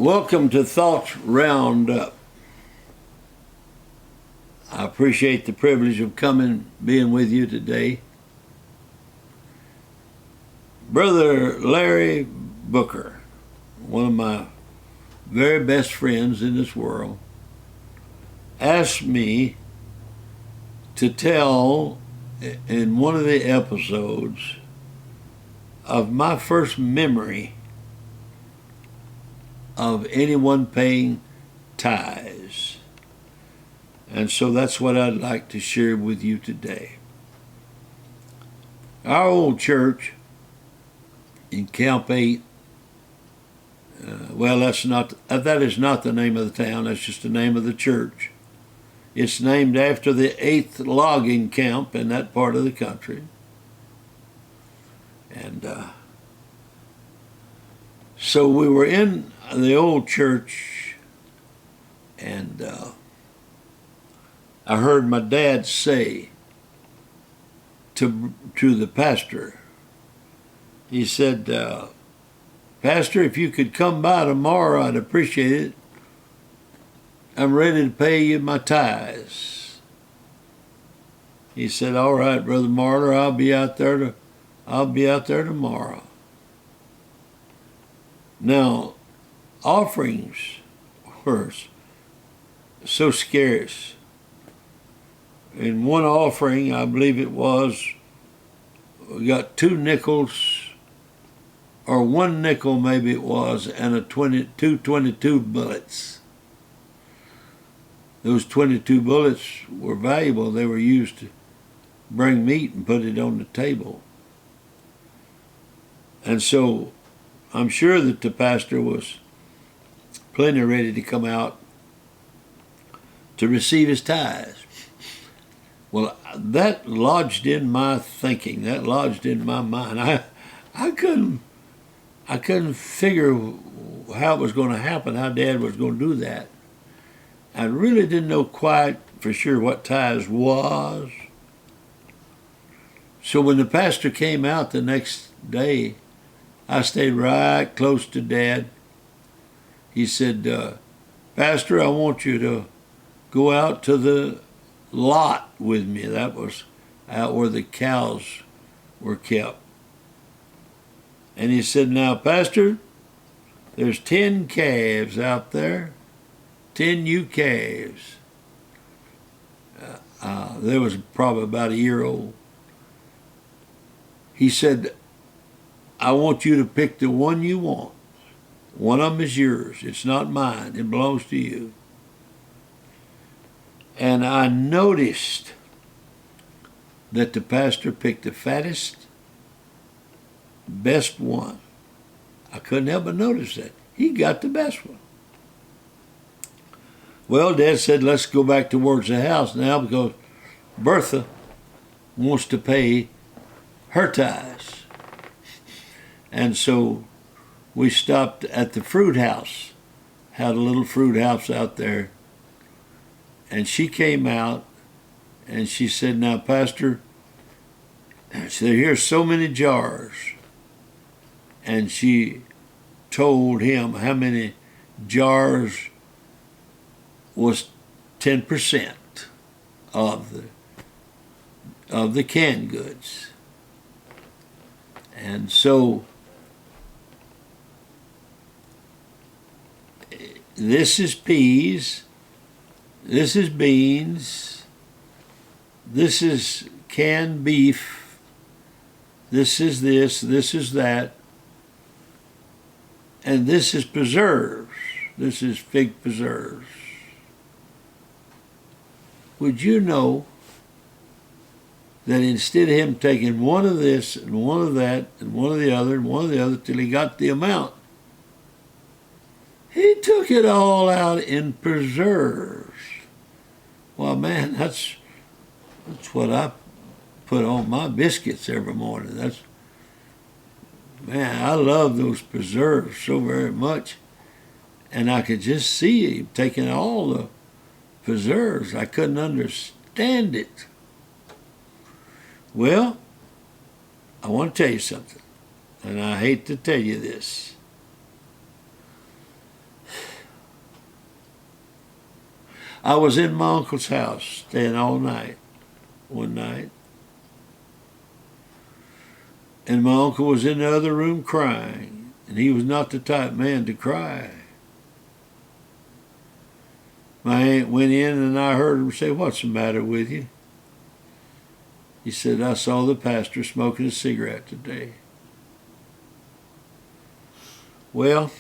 Welcome to Thoughts Roundup. I appreciate the privilege of being with you today. Brother Larry Booker, one of my very best friends in this world, asked me to tell in one of the episodes of my first memory of anyone paying tithes. And so that's what I'd like to share with you today. Our old church in Camp 8, that is not the name of the town, that's just the name of the church. It's named after the 8th logging camp in that part of the country. And so we were in the old church, and I heard my dad say to the pastor, he said, Pastor, if you could come by tomorrow, I'd appreciate it. I'm ready to pay you my tithes. He said, all right, Brother Marler, I'll be out there tomorrow. Now, offerings were so scarce. In one offering, I believe it was, we got 2 nickels, or 1 nickel maybe it was, and 22 bullets. Those 22 bullets were valuable. They were used to bring meat and put it on the table. And so I'm sure that the pastor was plenty ready to come out to receive his tithes. Well, that lodged in my thinking, that lodged in my mind. I couldn't figure how it was going to happen, how Dad was going to do that. I really didn't know quite for sure what tithes was. So when the pastor came out the next day, I stayed right close to Dad. He said, Pastor, I want you to go out to the lot with me. That was out where the cows were kept. And he said, now, Pastor, there's 10 calves out there, 10 new calves. There was probably about a year old. He said, I want you to pick the one you want. One of them is yours. It's not mine. It belongs to you. And I noticed that the pastor picked the fattest, best one. I couldn't help but notice that. He got the best one. Well, Dad said, let's go back towards the house now because Bertha wants to pay her tithes. And so we stopped at the fruit house, had a little fruit house out there. And she came out and she said, now, Pastor, here's so many jars. And she told him how many jars was 10% of the canned goods. And so this is peas, this is beans, this is canned beef, this is that, and this is preserves. This is fig preserves. Would you know that instead of him taking one of this and one of that and one of the other and one of the other till he got the amount, he took it all out in preserves. Well, man, that's what I put on my biscuits every morning. Man, I love those preserves so very much. And I could just see him taking all the preserves. I couldn't understand it. Well, I want to tell you something, and I hate to tell you this. I was in my uncle's house staying all night one night. And my uncle was in the other room crying. And he was not the type man to cry. My aunt went in and I heard him say, "What's the matter with you?" He said, "I saw the pastor smoking a cigarette today." Well,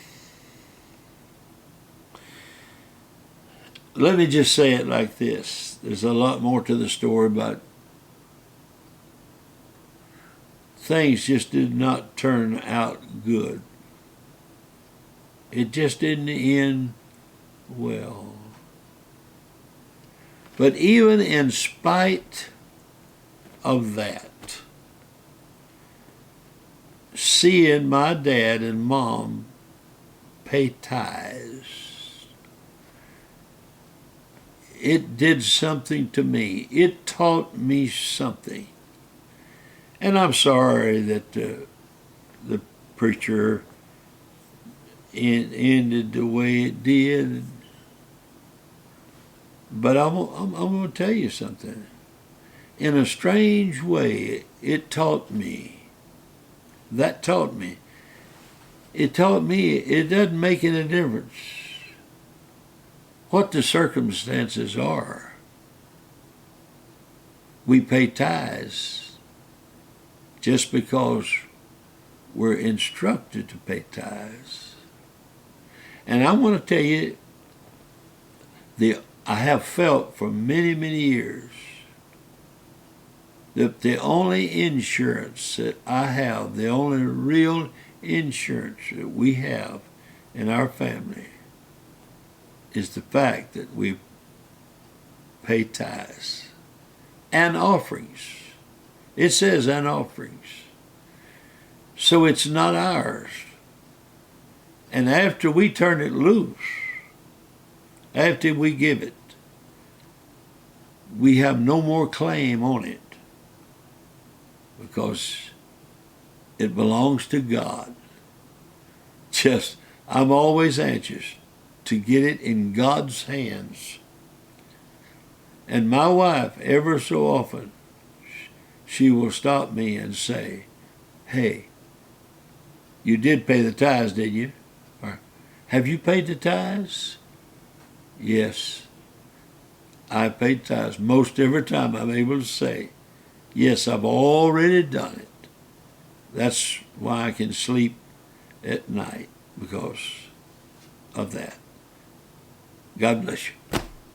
let me just say it like this. There's a lot more to the story, but things just did not turn out good. It just didn't end well. But even in spite of that, seeing my dad and mom pay tithes, it did something to me. It taught me something. And I'm sorry that the preacher ended the way it did. But I'm going to tell you something. In a strange way, it taught me. That taught me. It taught me it doesn't make any difference what the circumstances are. We pay tithes just because we're instructed to pay tithes. And I want to tell you, I have felt for many, many years that the only insurance that I have, the only real insurance that we have in our family is the fact that we pay tithes and offerings. It says and offerings. So it's not ours. And after we turn it loose, after we give it, we have no more claim on it because it belongs to God. Just, I'm always anxious to get it in God's hands. And my wife, ever so often, she will stop me and say, "Hey, you did pay the tithes, didn't you? Or, have you paid the tithes?" Yes, I paid tithes. Most every time I'm able to say, yes, I've already done it. That's why I can sleep at night, because of that. God bless you.